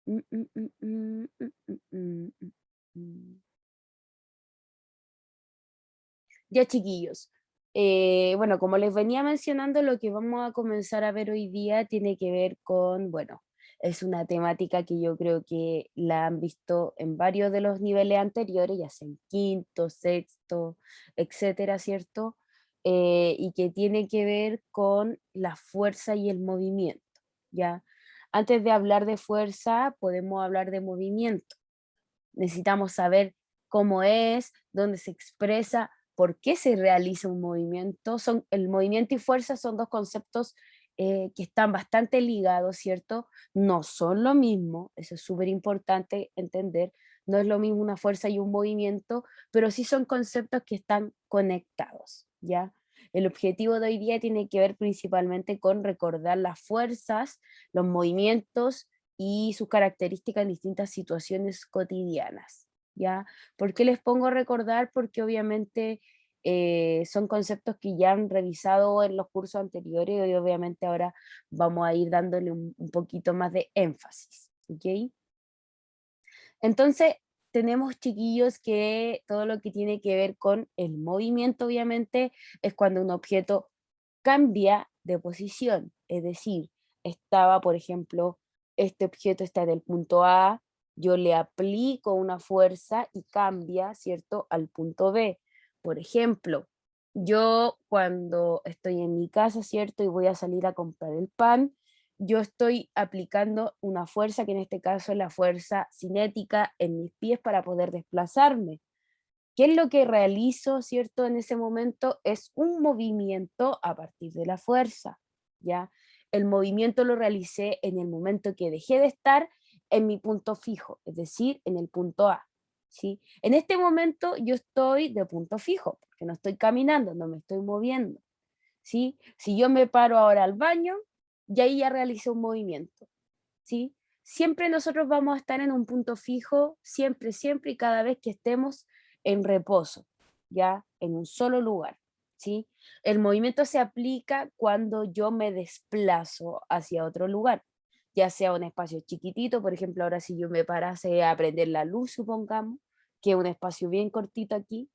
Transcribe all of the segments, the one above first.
mm, mm, mm, mm, mm, mm, mm, mm, mm. Ya, chiquillos. Bueno, como les venía mencionando, lo que vamos a comenzar a ver hoy día tiene que ver con, bueno, es una temática que yo creo que la han visto en varios de los niveles anteriores, ya sea en quinto, sexto, etcétera, ¿cierto? Y que tiene que ver con la fuerza y el movimiento, ¿ya? Antes de hablar de fuerza, podemos hablar de movimiento. Necesitamos saber cómo es, dónde se expresa, por qué se realiza un movimiento. El movimiento y fuerza son dos conceptos que están bastante ligados, ¿cierto? No son lo mismo, eso es súper importante entender. No es lo mismo una fuerza y un movimiento, pero sí son conceptos que están conectados, ¿ya? El objetivo de hoy día tiene que ver principalmente con recordar las fuerzas, los movimientos y sus características en distintas situaciones cotidianas, ¿ya? ¿Por qué les pongo a recordar? Porque obviamente son conceptos que ya han revisado en los cursos anteriores y obviamente ahora vamos a ir dándole un poquito más de énfasis, ¿ok? Entonces, tenemos chiquillos que todo lo que tiene que ver con el movimiento, obviamente, es cuando un objeto cambia de posición. Es decir, estaba, por ejemplo, este objeto está en el punto A, yo le aplico una fuerza y cambia, ¿cierto?, al punto B. Por ejemplo, yo cuando estoy en mi casa, ¿cierto?, y voy a salir a comprar el pan, yo estoy aplicando una fuerza, que en este caso es la fuerza cinética en mis pies para poder desplazarme. ¿Qué es lo que realizo, cierto? En ese momento es un movimiento a partir de la fuerza, ¿ya? El movimiento lo realicé en el momento que dejé de estar en mi punto fijo, es decir, en el punto A, ¿sí? En este momento yo estoy de punto fijo, porque no estoy caminando, no me estoy moviendo, ¿sí? Si yo me paro ahora al baño, y ahí ya realicé un movimiento, ¿sí? Siempre nosotros vamos a estar en un punto fijo, siempre, siempre y cada vez que estemos en reposo, ya en un solo lugar, ¿sí? El movimiento se aplica cuando yo me desplazo hacia otro lugar, ya sea un espacio chiquitito, por ejemplo, ahora si yo me parase a prender la luz, supongamos, que es un espacio bien cortito aquí,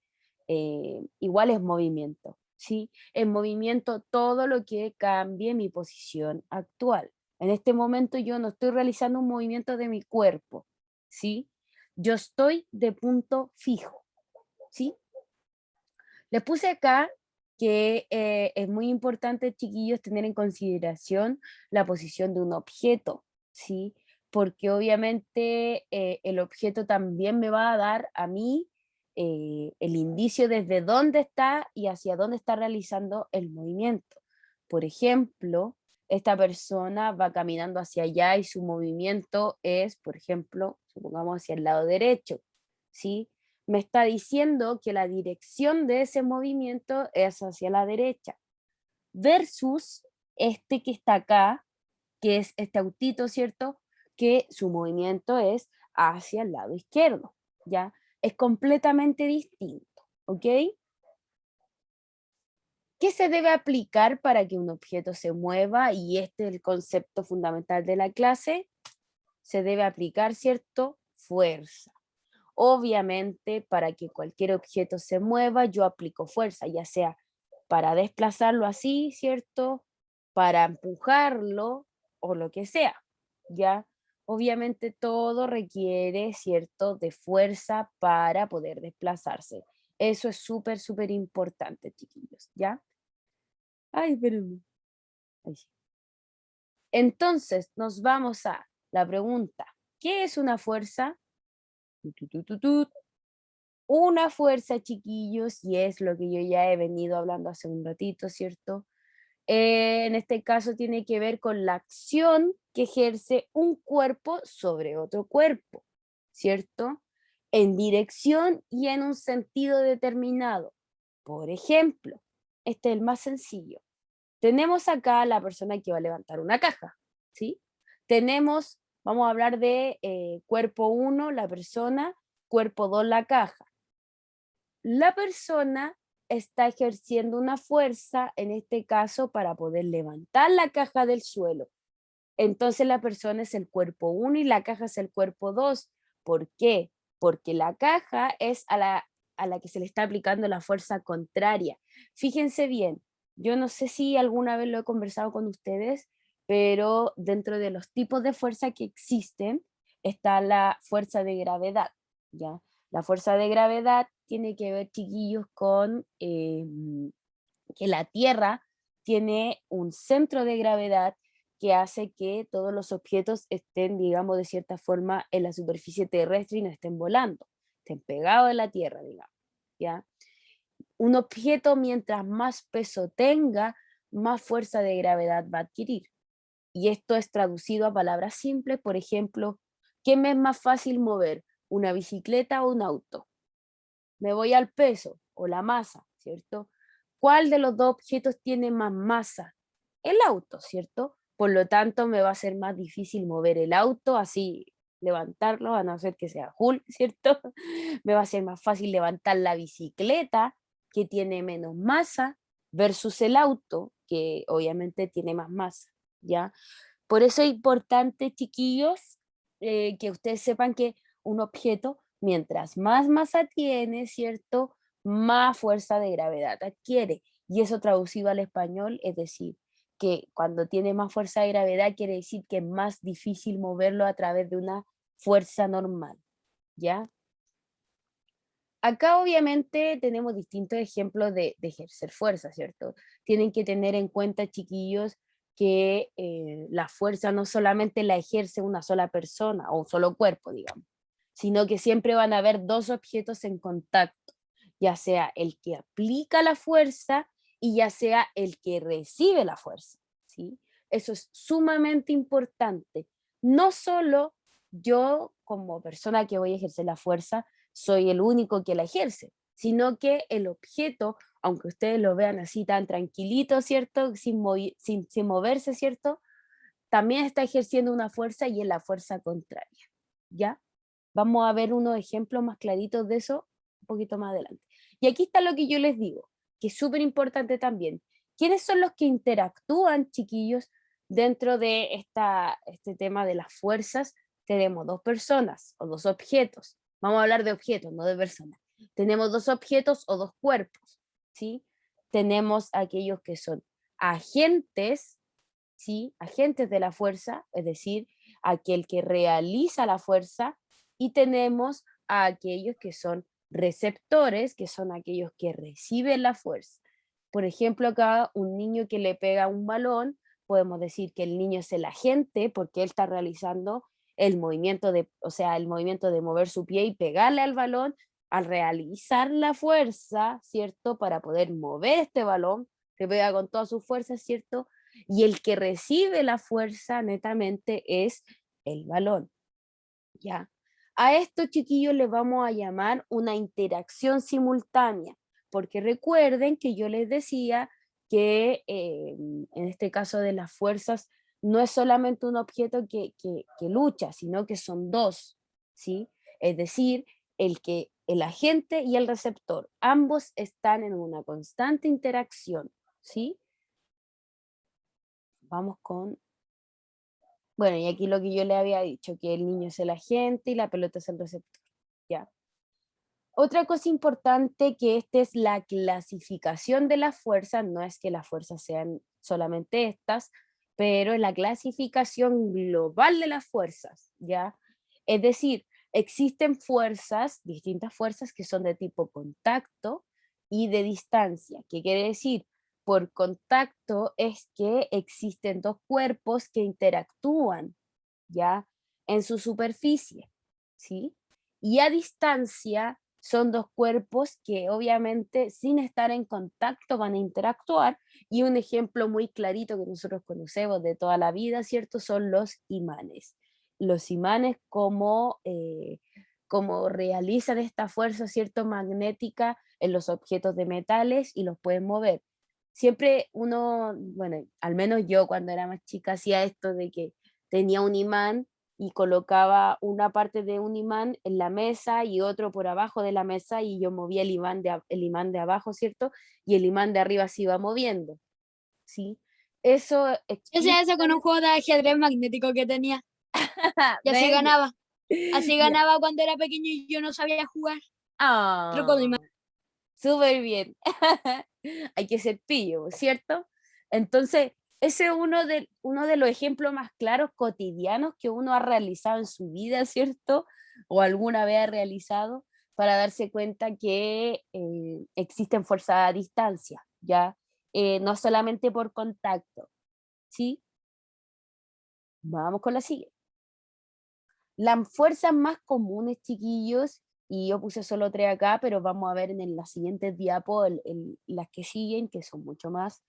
igual es movimiento, ¿sí? En movimiento todo lo que cambie mi posición actual. En este momento yo no estoy realizando un movimiento de mi cuerpo, ¿sí? Yo estoy de punto fijo, ¿sí? Les puse acá que es muy importante, chiquillos, tener en consideración la posición de un objeto, ¿sí? Porque obviamente el objeto también me va a dar a mí el indicio desde dónde está y hacia dónde está realizando el movimiento. Por ejemplo, esta persona va caminando hacia allá y su movimiento es, por ejemplo, supongamos hacia el lado derecho, ¿sí? Me está diciendo que la dirección de ese movimiento es hacia la derecha, versus este que está acá, que es este autito, ¿cierto? Que su movimiento es hacia el lado izquierdo, ¿ya? Es completamente distinto, ¿ok? ¿Qué se debe aplicar para que un objeto se mueva? Y este es el concepto fundamental de la clase. Se debe aplicar, ¿cierto? Fuerza. Obviamente, para que cualquier objeto se mueva, yo aplico fuerza, ya sea para desplazarlo así, ¿cierto? Para empujarlo o lo que sea, ¿ya? Obviamente todo requiere, ¿cierto?, de fuerza para poder desplazarse. Eso es súper, súper importante, chiquillos, ¿ya? Ay, espérenme. Ay, sí. Entonces, nos vamos a la pregunta, ¿qué es una fuerza? Tu, tu, tu, tu. Una fuerza, chiquillos, y es lo que yo ya he venido hablando hace un ratito, ¿cierto? En este caso tiene que ver con la acción que ejerce un cuerpo sobre otro cuerpo, ¿cierto? En dirección y en un sentido determinado. Por ejemplo, este es el más sencillo. Tenemos acá a la persona que va a levantar una caja, ¿sí? Tenemos, vamos a hablar de cuerpo uno, la persona, cuerpo 2, la caja. La persona está ejerciendo una fuerza, en este caso, para poder levantar la caja del suelo. entonces la persona es el cuerpo uno y la caja es el cuerpo 2. ¿Por qué? Porque la caja es a la que se le está aplicando la fuerza contraria. Fíjense bien, yo no sé si alguna vez lo he conversado con ustedes, pero dentro de los tipos de fuerza que existen está la fuerza de gravedad, ¿ya? La fuerza de gravedad tiene que ver, chiquillos, con que la Tierra tiene un centro de gravedad que hace que todos los objetos estén, digamos, de cierta forma en la superficie terrestre y no estén volando, estén pegados a la Tierra, digamos, ¿ya? Un objeto, mientras más peso tenga, más fuerza de gravedad va a adquirir. Y esto es traducido a palabras simples, por ejemplo, ¿qué me es más fácil mover? ¿Una bicicleta o un auto? Me voy al peso o la masa, ¿cierto? ¿Cuál de los dos objetos tiene más masa? El auto, ¿cierto? Por lo tanto, me va a ser más difícil mover el auto, así levantarlo, a no ser que sea Hulk, ¿cierto? Me va a ser más fácil levantar la bicicleta, que tiene menos masa, versus el auto, que obviamente tiene más masa, ¿ya? Por eso es importante, chiquillos, que ustedes sepan que un objeto, mientras más masa tiene, ¿cierto? Más fuerza de gravedad adquiere. Y eso traducido al español, es decir, que cuando tiene más fuerza de gravedad quiere decir que es más difícil moverlo a través de una fuerza normal, ¿ya? Acá obviamente tenemos distintos ejemplos de ejercer fuerza, ¿cierto? Tienen que tener en cuenta, chiquillos, que la fuerza no solamente la ejerce una sola persona o un solo cuerpo, digamos, sino que siempre van a haber dos objetos en contacto, ya sea el que aplica la fuerza y ya sea el que recibe la fuerza, ¿sí? Eso es sumamente importante. No solo yo como persona que voy a ejercer la fuerza, soy el único que la ejerce, sino que el objeto, aunque ustedes lo vean así tan tranquilito, ¿cierto? Sin moverse, ¿cierto? También está ejerciendo una fuerza y es la fuerza contraria, ¿ya? Vamos a ver unos ejemplos más claritos de eso un poquito más adelante. Y aquí está lo que yo les digo, que es súper importante también. ¿Quiénes son los que interactúan, chiquillos, dentro de este tema de las fuerzas? Tenemos dos personas o dos objetos. Vamos a hablar de objetos, no de personas. Tenemos dos objetos o dos cuerpos, ¿sí? Tenemos aquellos que son agentes, ¿sí? Agentes de la fuerza, es decir, aquel que realiza la fuerza, y tenemos a aquellos que son receptores, que son aquellos que reciben la fuerza. Por ejemplo, acá un niño que le pega un balón, podemos decir que el niño es el agente porque él está realizando el movimiento de, o sea, el movimiento de mover su pie y pegarle al balón al realizar la fuerza, ¿cierto? Para poder mover este balón, que pega con toda su fuerza, ¿cierto? Y el que recibe la fuerza netamente es el balón, ¿ya? A esto, chiquillos, le vamos a llamar una interacción simultánea, porque recuerden que yo les decía que en este caso de las fuerzas no es solamente un objeto que lucha, sino que son dos, ¿sí? Es decir, el agente y el receptor, ambos están en una constante interacción, ¿sí? Vamos con bueno, y aquí lo que yo le había dicho, que el niño es el agente y la pelota es el receptor, ¿ya? Otra cosa importante que esta es la clasificación de las fuerzas, no es que las fuerzas sean solamente estas, pero es la clasificación global de las fuerzas, ¿ya? Es decir, existen fuerzas, distintas fuerzas que son de tipo contacto y de distancia. ¿Qué quiere decir? Por contacto es que existen dos cuerpos que interactúan, ¿ya? En su superficie, ¿sí? Y a distancia son dos cuerpos que obviamente sin estar en contacto van a interactuar, y un ejemplo muy clarito que nosotros conocemos de toda la vida, ¿cierto? Son los imanes. Los imanes como realizan esta fuerza, ¿cierto? Magnética en los objetos de metales y los pueden mover. Siempre uno, bueno, al menos yo cuando era más chica hacía esto de que tenía un imán y colocaba una parte de un imán en la mesa y otro por abajo de la mesa, y yo movía el imán de abajo, ¿cierto? Y el imán de arriba se iba moviendo, ¿sí? eso Yo hacía eso con un juego de ajedrez magnético que tenía. Y así ¿ves? ganaba. Así Ya. ganaba cuando era pequeño y yo no sabía jugar. Truco de Ah, mi súper bien. Hay que ser pillo, ¿cierto? Entonces, ese es uno de los ejemplos más claros cotidianos que uno ha realizado en su vida, ¿cierto? O alguna vez ha realizado para darse cuenta que existen fuerzas a distancia, ¿ya? No solamente por contacto, ¿sí? Vamos con la siguiente. Las fuerzas más comunes, chiquillos, y yo puse solo tres acá, pero vamos a ver en las siguientes diapos las que siguen, que son mucho más.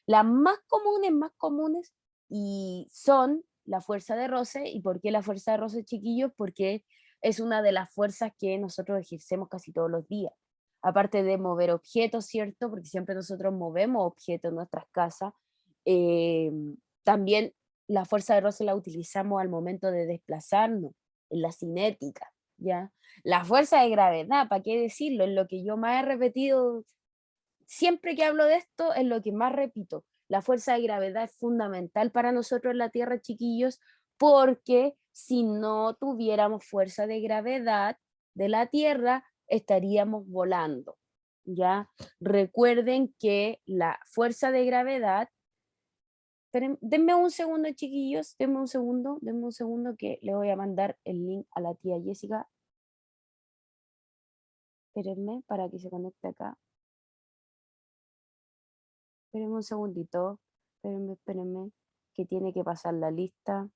Las más comunes, y son la fuerza de roce. ¿Y por qué la fuerza de roce, chiquillos? Porque es una de las fuerzas que nosotros ejercemos casi todos los días. Aparte de mover objetos, ¿cierto? Porque siempre nosotros movemos objetos en nuestras casas. eh, También la fuerza de roce la utilizamos al momento de desplazarnos en la cinética, ¿ya? La fuerza de gravedad, ¿para qué decirlo? Es lo que yo más he repetido, siempre que hablo de esto, es lo que más repito. La fuerza de gravedad es fundamental para nosotros en la Tierra, chiquillos, porque si no tuviéramos fuerza de gravedad de la Tierra, estaríamos volando, ¿ya? Recuerden que la fuerza de gravedad. Denme un segundo, chiquillos, denme un segundo que le voy a mandar el link a la tía Jessica. Espérenme para que se conecte acá. Espérenme un segundito. Espérenme, que tiene que pasar la lista.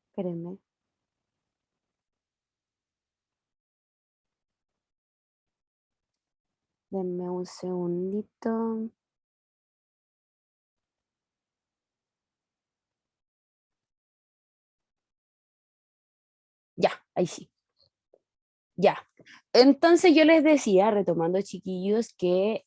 Espérenme. Denme un segundito. Ya, ahí sí. Ya. Entonces yo les decía, retomando chiquillos, que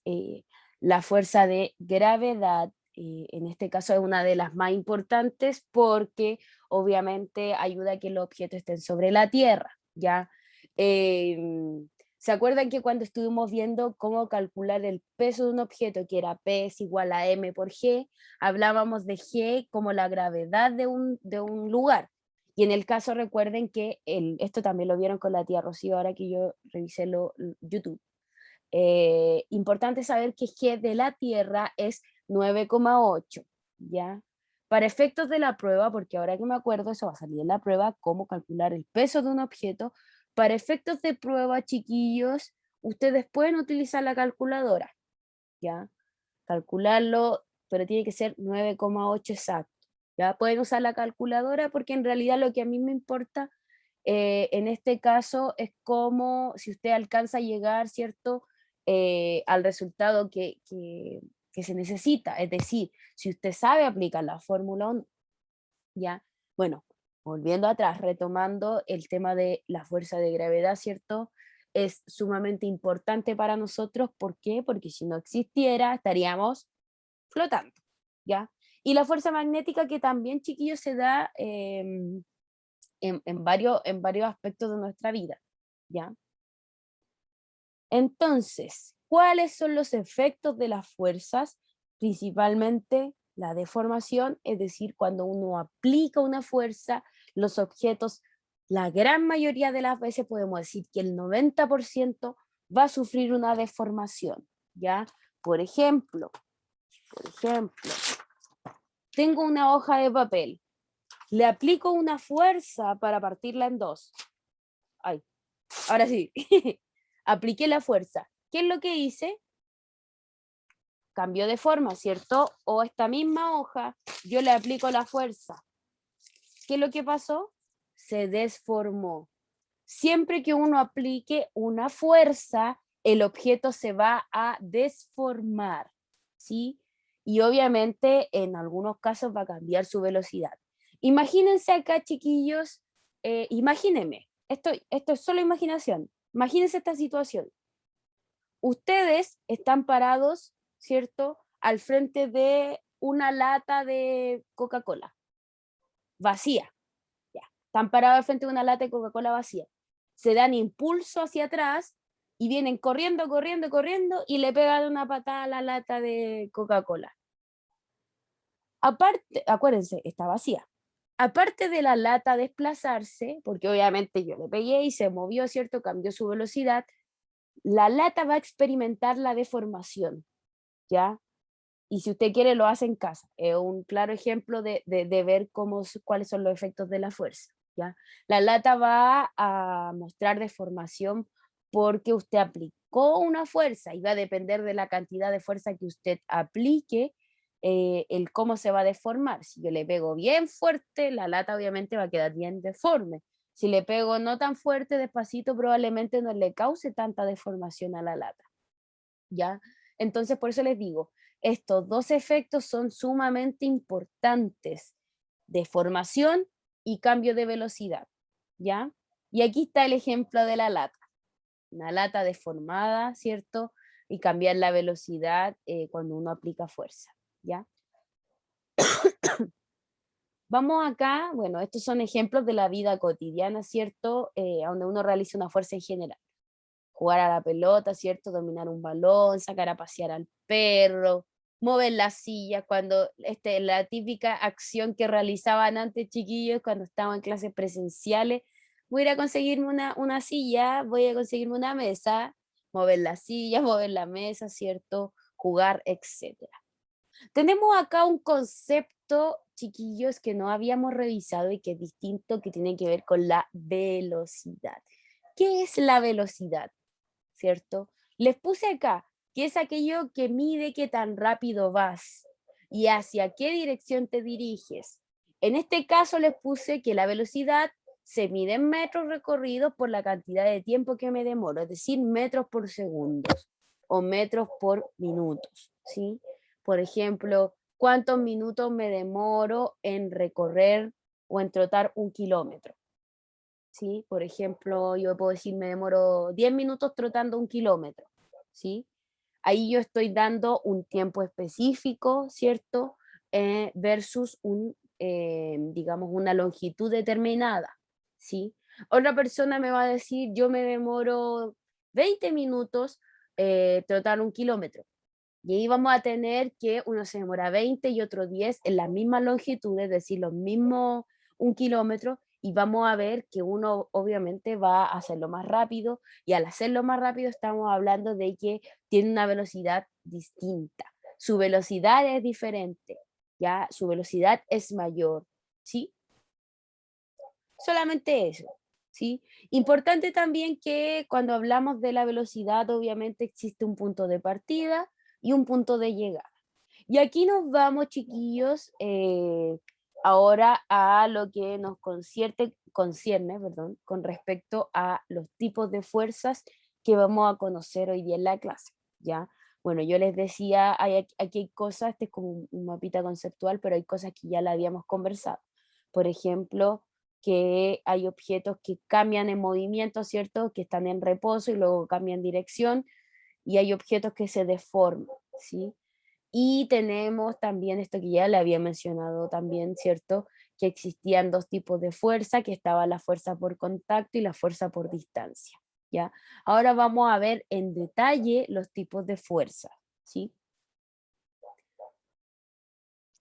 la fuerza de gravedad, en este caso es una de las más importantes porque obviamente ayuda a que los objetos estén sobre la Tierra, ¿ya? ¿Se acuerdan que cuando estuvimos viendo cómo calcular el peso de un objeto, que era P es igual a M por G, hablábamos de G como la gravedad de un lugar? Y en el caso, recuerden que esto también lo vieron con la tía Rocío, ahora que yo revisé YouTube. Importante saber que G de la Tierra es 9,8, ¿ya? Para efectos de la prueba, porque ahora que me acuerdo, eso va a salir en la prueba, cómo calcular el peso de un objeto. Para efectos de prueba, chiquillos, ustedes pueden utilizar la calculadora, ¿ya? Calcularlo, pero tiene que ser 9,8 exacto. ¿Ya? Pueden usar la calculadora porque en realidad lo que a mí me importa en este caso es cómo, si usted alcanza a llegar, ¿cierto? Al resultado que se necesita. Es decir, si usted sabe aplicar la fórmula o no, ¿ya? Bueno, volviendo atrás, retomando el tema de la fuerza de gravedad, ¿cierto? Es sumamente importante para nosotros. ¿Por qué? Porque si no existiera, estaríamos flotando, ¿ya? Y la fuerza magnética que también, chiquillos, se da en varios aspectos de nuestra vida, ¿ya? Entonces, ¿cuáles son los efectos de las fuerzas? Principalmente la deformación, es decir, cuando uno aplica una fuerza, los objetos, la gran mayoría de las veces podemos decir que el 90% va a sufrir una deformación, ¿ya? Por ejemplo, tengo una hoja de papel, le aplico una fuerza para partirla en dos. Ay, ahora sí, apliqué la fuerza. ¿Qué es lo que hice? Cambió de forma, ¿cierto? O esta misma hoja, yo le aplico la fuerza. ¿Qué es lo que pasó? Se desformó. Siempre que uno aplique una fuerza, el objeto se va a desformar, ¿sí? Y obviamente en algunos casos va a cambiar su velocidad. Imagínense acá, chiquillos, imagínense, esto es solo imaginación. Imagínense esta situación. Ustedes están parados, ¿cierto? Al frente de una lata de Coca-Cola vacía. Ya. Están parados al frente de una lata de Coca-Cola vacía. Se dan impulso hacia atrás y vienen corriendo, corriendo, corriendo y le pegan una patada a la lata de Coca-Cola. Aparte, acuérdense, está vacía. Aparte de la lata desplazarse, porque obviamente yo le pegué y se movió, ¿cierto? Cambió su velocidad, la lata va a experimentar la deformación, ¿ya? Y si usted quiere, lo hace en casa. Es un claro ejemplo de ver cuáles son los efectos de la fuerza, ¿ya? La lata va a mostrar deformación porque usted aplicó una fuerza y va a depender de la cantidad de fuerza que usted aplique, el cómo se va a deformar. Si yo le pego bien fuerte, la lata obviamente va a quedar bien deforme. Si le pego no tan fuerte, despacito, probablemente no le cause tanta deformación a la lata, ¿ya? Entonces, por eso les digo, estos dos efectos son sumamente importantes, deformación y cambio de velocidad, ¿ya? Y aquí está el ejemplo de la lata, una lata deformada, ¿cierto? Y cambiar la velocidad cuando uno aplica fuerza, ¿ya? Vamos acá, bueno, estos son ejemplos de la vida cotidiana, ¿cierto? Donde uno realiza una fuerza en general. Jugar a la pelota, ¿cierto? Dominar un balón, sacar a pasear al perro, mover la silla, cuando la típica acción que realizaban antes chiquillos cuando estaban en clases presenciales, voy a ir a conseguirme una silla, voy a conseguirme una mesa, mover la silla, mover la mesa, ¿cierto? Jugar, etcétera. Tenemos acá un concepto, chiquillos, que no habíamos revisado y que es distinto, que tiene que ver con la velocidad. ¿Qué es la velocidad? ¿Cierto? Les puse acá, que es aquello que mide qué tan rápido vas y hacia qué dirección te diriges. En este caso les puse que la velocidad se mide en metros recorridos por la cantidad de tiempo que me demoro, es decir, metros por segundos o metros por minutos, ¿sí? Por ejemplo, ¿cuántos minutos me demoro en recorrer o en trotar 1 kilómetro? ¿Sí? Por ejemplo, yo puedo decir, me demoro 10 minutos trotando 1 kilómetro, ¿sí? Ahí yo estoy dando un tiempo específico, ¿cierto? Versus digamos, una longitud determinada, ¿sí? Otra persona me va a decir, yo me demoro 20 minutos trotar 1 kilómetro. Y ahí vamos a tener que uno se demora 20 y otro 10 en la misma longitud, es decir, los mismos 1 kilómetro, y vamos a ver que uno obviamente va a hacerlo más rápido, y al hacerlo más rápido estamos hablando de que tiene una velocidad distinta. Su velocidad es diferente, ¿ya? Su velocidad es mayor, ¿sí? Solamente eso, ¿sí? Importante también que cuando hablamos de la velocidad, obviamente existe un punto de partida y un punto de llegada. Y aquí nos vamos, chiquillos, ahora a lo que nos concierne, perdón, con respecto a los tipos de fuerzas que vamos a conocer hoy día en la clase, ¿ya? Bueno, yo les decía, aquí hay cosas, este es como un mapita conceptual, pero hay cosas que ya la habíamos conversado. Por ejemplo, que hay objetos que cambian en movimiento, ¿cierto? Que están en reposo y luego cambian dirección, y hay objetos que se deforman, ¿sí? Y tenemos también esto que ya le había mencionado también, ¿cierto? Que existían dos tipos de fuerza, que estaba la fuerza por contacto y la fuerza por distancia, ¿ya? Ahora vamos a ver en detalle los tipos de fuerza, ¿sí?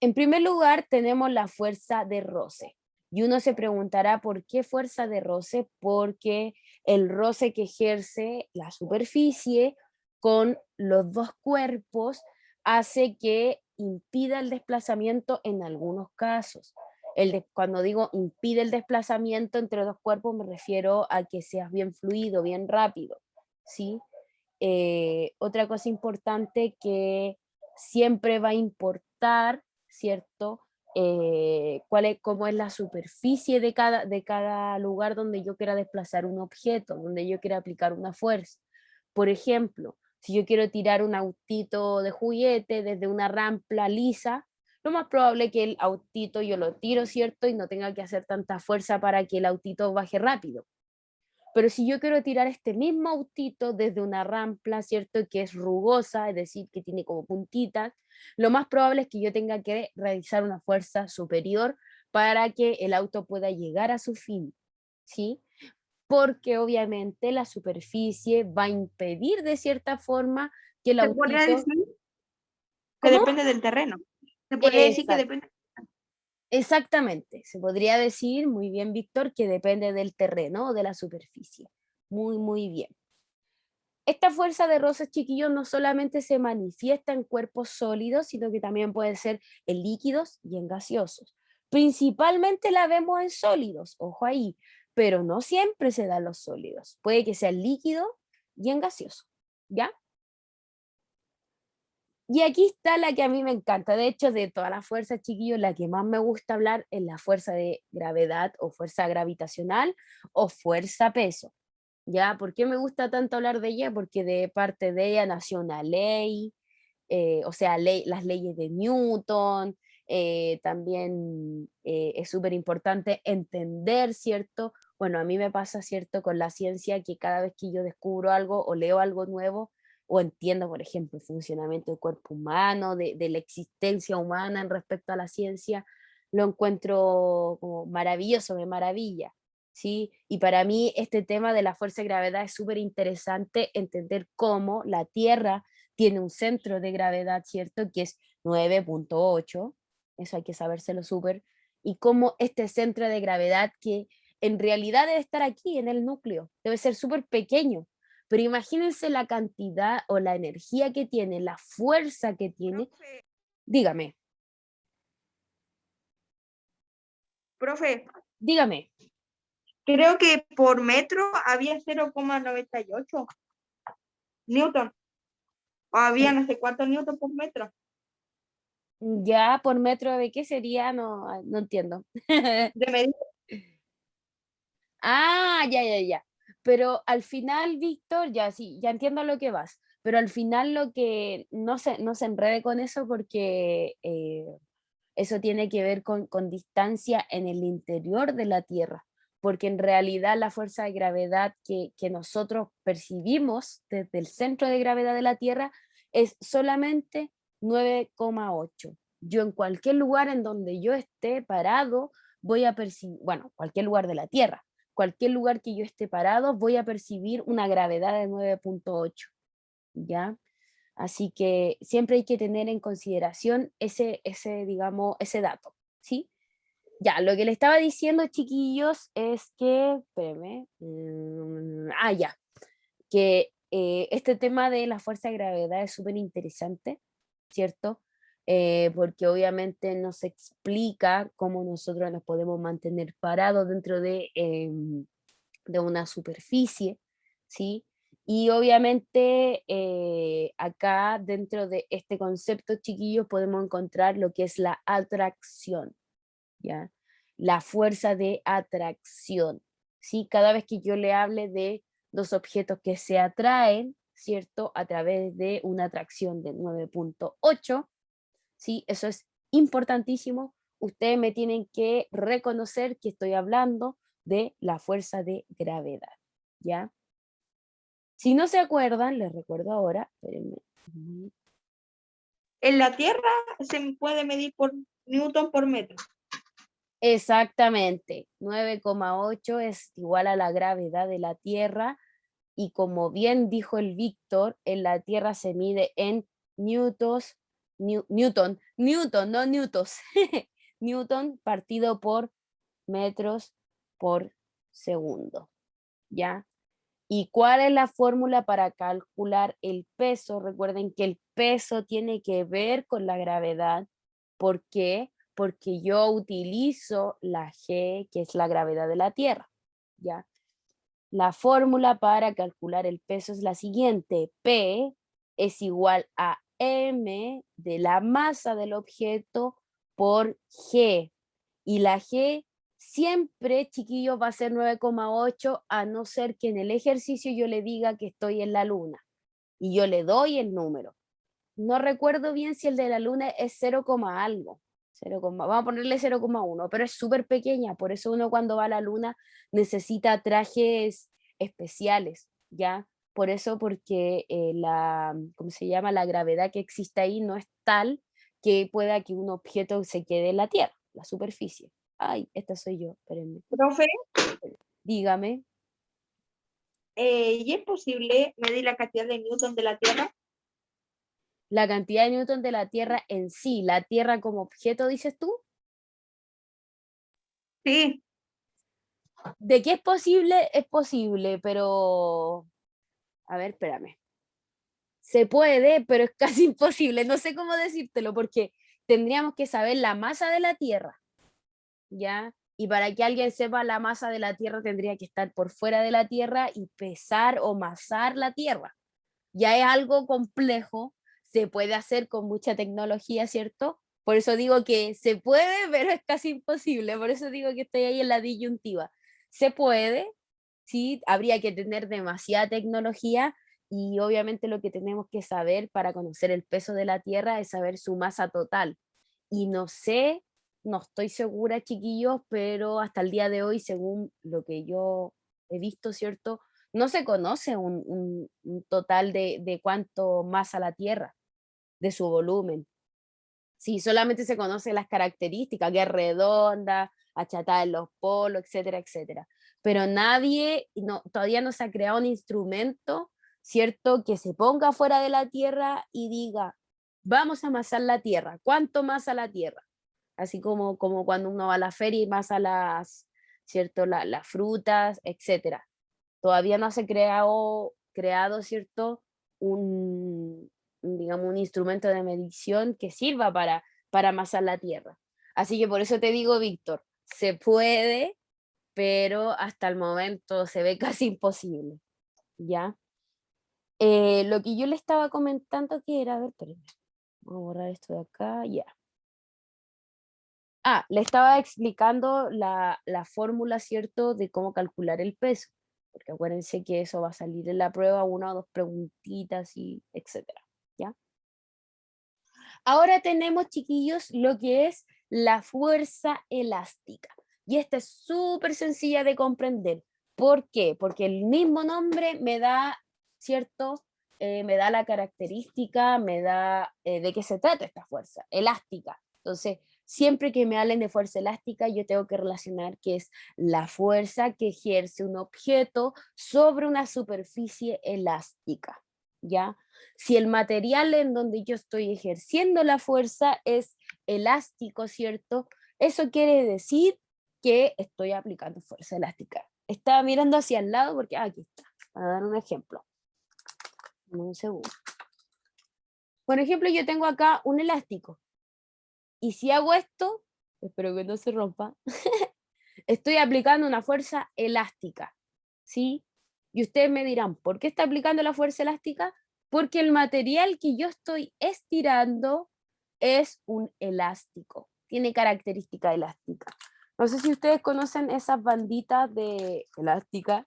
En primer lugar, tenemos la fuerza de roce. Y uno se preguntará por qué fuerza de roce, porque el roce que ejerce la superficie con los dos cuerpos hace que impida el desplazamiento en algunos casos. Cuando digo impide el desplazamiento entre dos cuerpos, me refiero a que seas bien fluido, bien rápido, ¿sí? Otra cosa importante que siempre va a importar, ¿cierto? Cómo es la superficie de cada lugar donde yo quiera desplazar un objeto, donde yo quiera aplicar una fuerza. Por ejemplo, si yo quiero tirar un autito de juguete desde una rampa lisa, lo más probable es que el autito yo lo tiro, ¿cierto? Y no tenga que hacer tanta fuerza para que el autito baje rápido. Pero si yo quiero tirar este mismo autito desde una rampa, ¿cierto? Que es rugosa, es decir, que tiene como puntitas, lo más probable es que yo tenga que realizar una fuerza superior para que el auto pueda llegar a su fin, ¿sí? porque obviamente la superficie va a impedir de cierta forma que el Se podría autito... decir que ¿Cómo? depende del terreno. Se podría decir que depende. Exactamente, se podría decir muy bien, Víctor, que depende del terreno o de la superficie. Muy, muy bien. Esta fuerza de roces, chiquillos, no solamente se manifiesta en cuerpos sólidos, sino que también puede ser en líquidos y en gaseosos. Principalmente la vemos en sólidos, ojo ahí, pero no siempre se da en los sólidos. Puede que sea en líquido y en gaseoso, ¿ya? Y aquí está la que a mí me encanta. De hecho, de todas las fuerzas, chiquillos, la que más me gusta hablar es la fuerza de gravedad o fuerza gravitacional o fuerza peso. ¿Ya? ¿Por qué me gusta tanto hablar de ella? Porque de parte de ella nació una ley, o sea, las leyes de Newton, también es súper importante entender, ¿cierto? Bueno, a mí me pasa, ¿cierto? Con la ciencia que cada vez que yo descubro algo o leo algo nuevo, o entiendo, por ejemplo, el funcionamiento del cuerpo humano, de la existencia humana en respecto a la ciencia, lo encuentro como maravilloso, me maravilla. ¿Sí? Y para mí este tema de la fuerza de gravedad es súper interesante entender cómo la Tierra tiene un centro de gravedad, ¿cierto? Que es 9.8, eso hay que sabérselo súper, y cómo este centro de gravedad que en realidad debe estar aquí, en el núcleo, debe ser súper pequeño, pero imagínense la cantidad o la energía que tiene, la fuerza que tiene. Dígame, Profe, dígame. creo que por metro había 0,98 Newton. O había no sé cuántos Newton por metro. Ya por metro de qué sería, no, no entiendo. De medida. Ah, ya, ya, ya. Pero al final, Víctor, ya sí, ya entiendo a lo que vas, pero al final lo que no se enrede con eso porque eso tiene que ver con distancia en el interior de la Tierra, porque en realidad la fuerza de gravedad que nosotros percibimos desde el centro de gravedad de la Tierra es solamente 9,8. Yo en cualquier lugar en donde yo esté parado voy a percibir, bueno, cualquier lugar de la Tierra, cualquier lugar que yo esté parado voy a percibir una gravedad de 9,8, ¿ya? Así que siempre hay que tener en consideración digamos, ese dato, ¿sí? Ya, lo que le estaba diciendo, chiquillos, es que, espérenme, ya, que este tema de la fuerza de gravedad es súper interesante, ¿cierto? Porque obviamente nos explica cómo nosotros nos podemos mantener parados dentro de una superficie, ¿sí? Y obviamente acá dentro de este concepto, chiquillos, podemos encontrar lo que es la atracción, ¿ya? La fuerza de atracción, ¿sí? Cada vez que yo le hable de dos objetos que se atraen, ¿cierto? A través de una atracción de 9,8, ¿sí? Eso es importantísimo. Ustedes me tienen que reconocer que estoy hablando de la fuerza de gravedad, ¿ya? Si no se acuerdan, les recuerdo ahora, espérenme. En la Tierra se puede medir por Newton por metro. Exactamente, 9,8 es igual a la gravedad de la Tierra y como bien dijo el Víctor, en la Tierra se mide en Newton, no newtons, Newton partido por metros por segundo, ¿ya? ¿Y cuál es la fórmula para calcular el peso? Recuerden que el peso tiene que ver con la gravedad. ¿Por qué? Porque yo utilizo la G, que es la gravedad de la Tierra, ¿ya? La fórmula para calcular el peso es la siguiente. P es igual a M de la masa del objeto por G. Y la G siempre, chiquillos, va a ser 9,8 a no ser que en el ejercicio yo le diga que estoy en la luna y yo le doy el número. No recuerdo bien si el de la luna es 0, algo. 0, vamos a ponerle 0,1, pero es súper pequeña, por eso uno cuando va a la luna necesita trajes especiales, ¿ya? Por eso, porque ¿cómo se llama? La gravedad que existe ahí no es tal que pueda que un objeto se quede en la Tierra, la superficie. Ay, esta soy yo, espérenme. Profe, Dígame. ¿Y es posible medir la cantidad de newton de la Tierra? La cantidad de newton de la Tierra en sí, la Tierra como objeto, dices tú. Sí, ¿De qué es posible, pero... A ver, espérame. Se puede, pero es casi imposible. No sé cómo decírtelo, porque tendríamos que saber la masa de la Tierra, ¿ya? Y para que alguien sepa la masa de la Tierra, tendría que estar por fuera de la Tierra y pesar o masar la Tierra. Ya es algo complejo, se puede hacer con mucha tecnología, ¿cierto? Por eso digo que se puede, pero es casi imposible. Por eso digo que estoy ahí en la disyuntiva. Se puede, sí, habría que tener demasiada tecnología y obviamente lo que tenemos que saber para conocer el peso de la Tierra es saber su masa total. Y no sé, no estoy segura, chiquillos, pero hasta el día de hoy, según lo que yo he visto, ¿cierto? No se conoce un total de cuánto masa la Tierra, de su volumen. Sí, solamente se conocen las características, que es redonda, achatada en los polos, etcétera, etcétera. Pero nadie, no, todavía no se ha creado un instrumento, ¿cierto?, que se ponga fuera de la Tierra y diga, vamos a amasar la Tierra, ¿cuánto masa la Tierra? Así como cuando uno va a la feria y masa las, ¿cierto?, las frutas, etcétera. Todavía no se ha creado, ¿cierto?, digamos, un instrumento de medición que sirva para amasar la tierra. Así que por eso te digo, Víctor, se puede, pero hasta el momento se ve casi imposible, ¿ya? Lo que yo le estaba comentando que era, a ver, espérenme, vamos a borrar esto de acá, ya. Le estaba explicando la fórmula, ¿cierto?, de cómo calcular el peso, porque acuérdense que eso va a salir en la prueba, una o dos preguntitas y etcétera, ¿ya? Ahora tenemos, chiquillos, lo que es la fuerza elástica. Y esta es súper sencilla de comprender. ¿Por qué? Porque el mismo nombre me da, ¿cierto? Me da la característica, me da de qué se trata esta fuerza, elástica. Entonces, siempre que me hablen de fuerza elástica, yo tengo que relacionar que es la fuerza que ejerce un objeto sobre una superficie elástica, ¿ya? Si el material en donde yo estoy ejerciendo la fuerza es elástico, ¿cierto? Eso quiere decir que estoy aplicando fuerza elástica. Estaba mirando hacia el lado porque aquí está, para dar un ejemplo. Un segundo. Por ejemplo, yo tengo acá un elástico. Y si hago esto, espero que no se rompa, estoy aplicando una fuerza elástica, ¿sí? Y ustedes me dirán, ¿por qué está aplicando la fuerza elástica? Porque el material que yo estoy estirando es un elástico, tiene característica elástica. No sé si ustedes conocen esas banditas de elástica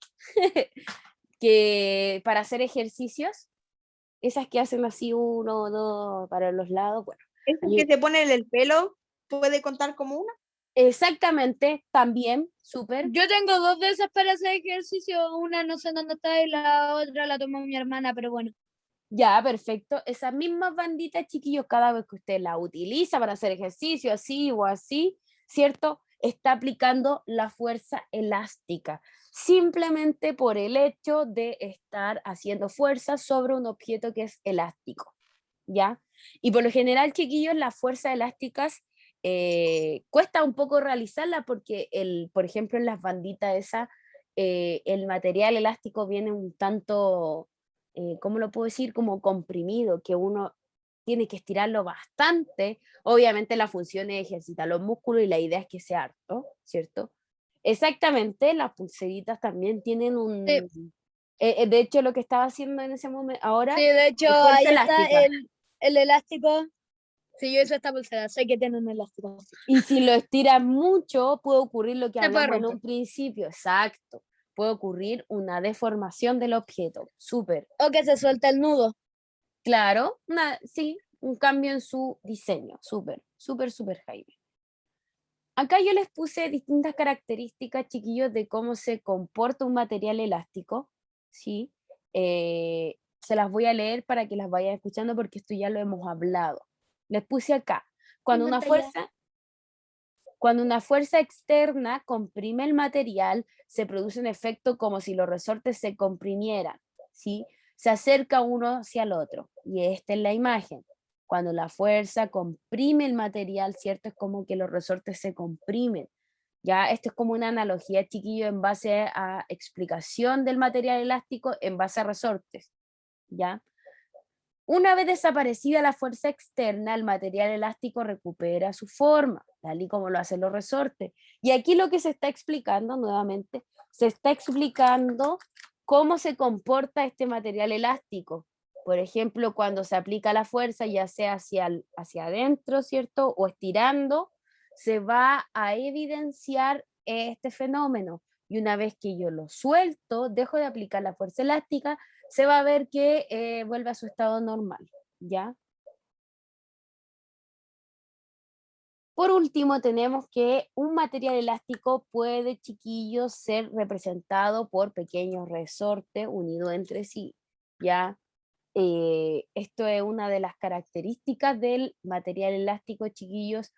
que para hacer ejercicios, esas que hacen así uno o dos para los lados, bueno. ¿eso que se pone en el pelo puede contar como una? Exactamente, también, súper. Yo tengo dos de esas para hacer ejercicio. Una no sé dónde está y la otra la tomó mi hermana, pero bueno. Ya, perfecto. Esas mismas banditas, chiquillos, cada vez que usted la utiliza para hacer ejercicio, así o así, ¿cierto? Está aplicando la fuerza elástica, simplemente por el hecho de estar haciendo fuerza sobre un objeto que es elástico, ¿ya? Y por lo general, chiquillos, las fuerzas elásticas cuesta un poco realizarla porque, por ejemplo, en las banditas esas, el material elástico viene un tanto ¿cómo lo puedo decir? Como comprimido, que uno tiene que estirarlo bastante. Obviamente la función es ejercitar los músculos y la idea es que sea harto, ¿cierto? Exactamente, las pulseritas también tienen Sí, de hecho, lo que estaba haciendo en ese momento sí, ahora de hecho, es ahí fuerza está elástica. el elástico. Sí, yo hice esta pulsera, sé que tiene un elástico. Y si lo estiras mucho, puede ocurrir lo que Se puede hablamos en romper. un principio, exacto. Puede ocurrir una deformación del objeto, súper. O que se suelta el nudo. Claro, sí, un cambio en su diseño, súper, súper, súper, Jaime. Acá yo les puse distintas características, chiquillos, de cómo se comporta un material elástico, ¿sí? Se las voy a leer para que las vayan escuchando porque esto ya lo hemos hablado. Les puse acá, En cuando una pantalla. fuerza, Cuando una fuerza externa comprime el material, se produce un efecto como si los resortes se comprimieran, ¿sí? Se acerca uno hacia el otro, y esta es la imagen. Cuando la fuerza comprime el material, ¿cierto? Es como que los resortes se comprimen. Ya, esto es como una analogía, chiquillo, en base a explicación del material elástico en base a resortes, ¿ya? Una vez desaparecida la fuerza externa, el material elástico recupera su forma, tal y como lo hacen los resortes. Y aquí lo que se está explicando nuevamente, se está explicando cómo se comporta este material elástico. Por ejemplo, cuando se aplica la fuerza, ya sea hacia adentro, ¿cierto? O estirando, se va a evidenciar este fenómeno. Y una vez que yo lo suelto, dejo de aplicar la fuerza elástica, se va a ver que vuelve a su estado normal, ¿ya? Por último, tenemos que un material elástico puede, chiquillos, ser representado por pequeños resortes unidos entre sí, ¿ya? Esto es una de las características del material elástico, chiquillos.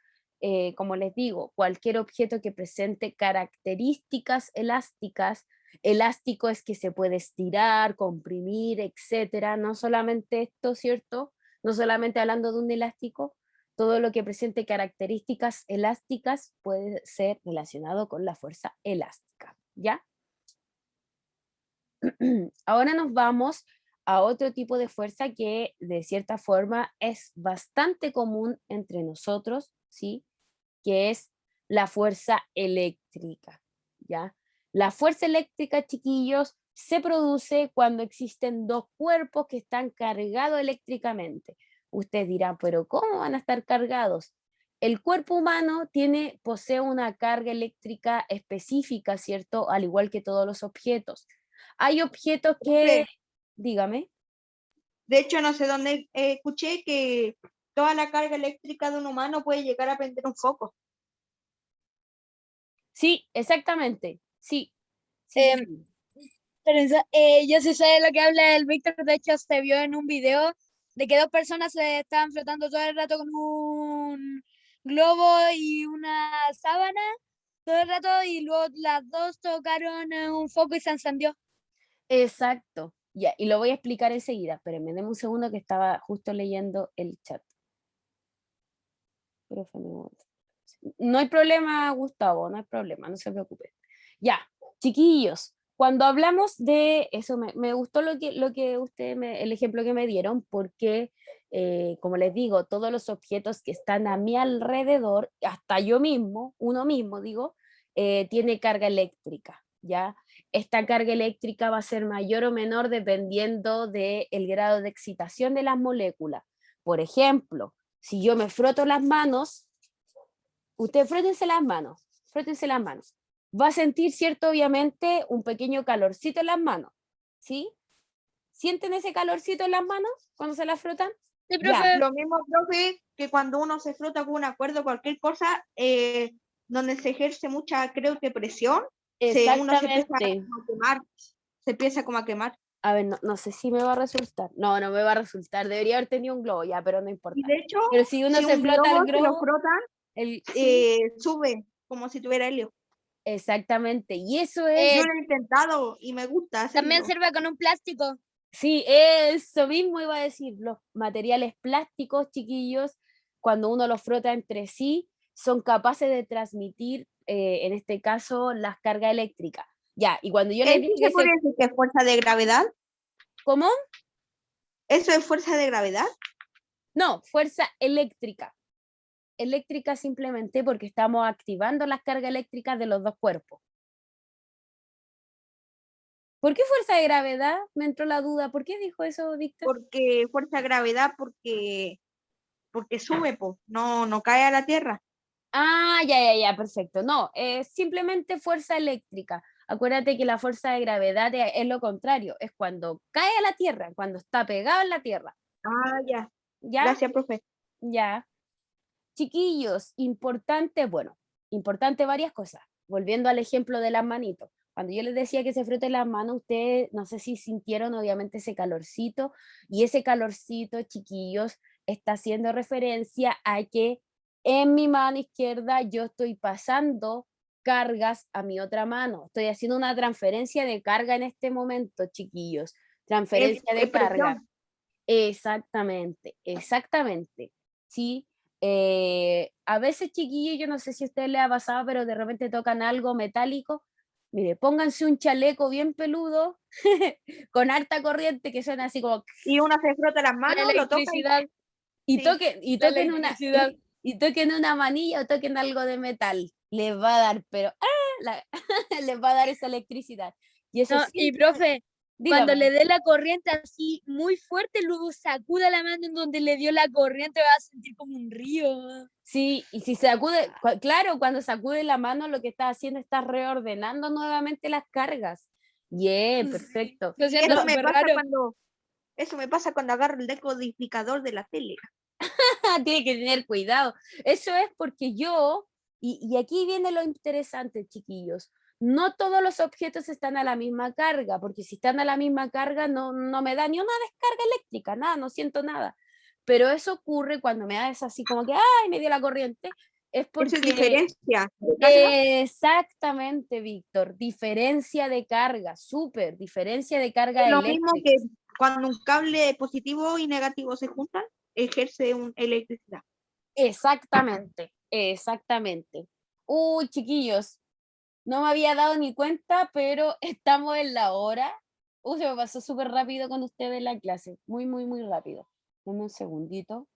Como les digo, cualquier objeto que presente características elásticas, elástico es que se puede estirar, comprimir, etcétera. No solamente esto, ¿cierto? No solamente hablando de un elástico, todo lo que presente características elásticas puede ser relacionado con la fuerza elástica, ¿ya? Ahora nos vamos a otro tipo de fuerza que de cierta forma es bastante común entre nosotros, ¿sí? Que es la fuerza eléctrica, ¿ya? La fuerza eléctrica, chiquillos, se produce cuando existen dos cuerpos que están cargados eléctricamente. Ustedes dirán, pero ¿cómo van a estar cargados? El cuerpo humano posee una carga eléctrica específica, ¿cierto? Al igual que todos los objetos. Hay objetos que, Profe, dígame. de hecho, no sé dónde escuché que toda la carga eléctrica de un humano puede llegar a prender un foco. Sí, exactamente. Sí, sí, sí, Em, sí. Teresa, yo sí sé de lo que habla el Víctor. De hecho, se vio en un video de que dos personas se estaban flotando todo el rato con un globo y una sábana todo el rato, y luego las dos tocaron un foco y se encendió. Exacto. Ya, y lo voy a explicar enseguida. Espérenme, denme un segundo que estaba justo leyendo el chat. Profe, no hay problema, Gustavo, no hay problema, no se preocupe. Ya, chiquillos, cuando hablamos de eso, me gustó lo que el ejemplo que me dieron, porque, como les digo, todos los objetos que están a mi alrededor, hasta yo mismo, uno mismo, digo, tiene carga eléctrica, ¿ya? Esta carga eléctrica va a ser mayor o menor dependiendo del grado de excitación de las moléculas. Por ejemplo, si yo me froto las manos, usted frótense las manos. Va a sentir, cierto, obviamente, un pequeño calorcito en las manos, ¿sí? ¿Sienten ese calorcito en las manos cuando se las frotan? Sí, Ya, profe. Lo mismo, profe, que cuando uno se frota con una cuerda o cualquier cosa, donde se ejerce mucha, creo que presión, uno se empieza exactamente. como a quemar, se empieza como a quemar. A ver, no sé si me va a resultar. No, no me va a resultar. Debería haber tenido un globo ya, pero no Y importa. de hecho, Pero si uno si se un frota el globo se lo globo, frotan, sí, sube como si tuviera helio. exactamente. Y eso es, Yo Eh, lo he intentado y me gusta También hacerlo. sirve con un plástico. sí, eso mismo iba a decir. Los materiales plásticos, chiquillos, cuando uno los frota entre sí, son capaces de transmitir, en este caso, las cargas eléctricas. Ya, y cuando yo les ¿Eso dije se que podría decir que es fuerza de gravedad? ¿Cómo? ¿Eso es fuerza de gravedad? No, fuerza eléctrica. Eléctrica simplemente porque estamos activando las cargas eléctricas de los dos cuerpos. ¿Por qué fuerza de gravedad? Me entró la duda. ¿Por qué dijo eso, Víctor? Porque fuerza de gravedad, porque sube, pues, no cae a la tierra. Ah, ya, perfecto. No, es simplemente fuerza eléctrica. Acuérdate que la fuerza de gravedad es lo contrario, es cuando cae a la tierra, cuando está pegado en la tierra. Ah, ya. ¿Ya? Gracias, profe. Ya. Chiquillos, importante, bueno, importante varias cosas. Volviendo al ejemplo de las manitos. Cuando yo les decía que se froten las manos, ustedes no sé si sintieron obviamente ese calorcito, y ese calorcito, chiquillos, está haciendo referencia a que En mi mano izquierda yo estoy pasando cargas a mi otra mano. Estoy haciendo una transferencia de carga en este momento, chiquillos. Transferencia de carga. presión. Exactamente, exactamente. Sí. A veces, chiquillos, yo no sé si a ustedes les ha pasado, pero de repente tocan algo metálico. Mire, pónganse un chaleco bien peludo, con harta corriente, que suena así como, Y una se frota las La manos, lo toca electricidad, y Sí, toquen, y la toquen una, electricidad. y toquen una manilla o toquen algo de metal. Les va a dar, pero les va a dar esa electricidad. Y eso No, y siempre, profe, cuando le dígame. dé la corriente así muy fuerte, luego sacuda la mano en donde le dio la corriente, va a sentir como un río. Sí, y si sacude, claro, cuando sacude la mano, lo que está haciendo está reordenando nuevamente las cargas. Bien, perfecto. Lo y siento No, súper raro. eso me pasa cuando agarro el decodificador de la tele. tiene que tener cuidado. Eso es porque yo, y aquí viene lo interesante, chiquillos, no todos los objetos están a la misma carga, porque si están a la misma carga no me da ni una descarga eléctrica, nada, no siento nada. Pero eso ocurre cuando me das así como que, ay, me dio la corriente, es Eso es porque diferencia de carga. exactamente, Víctor, diferencia de carga, súper, diferencia de carga Es lo mismo eléctrica. que cuando un cable positivo y negativo se juntan, ejerce electricidad. Exactamente, exactamente. Uy, chiquillos, no me había dado ni cuenta, pero estamos en la hora. Se me pasó súper rápido con ustedes la clase. Muy, muy, muy rápido. Dame un segundito.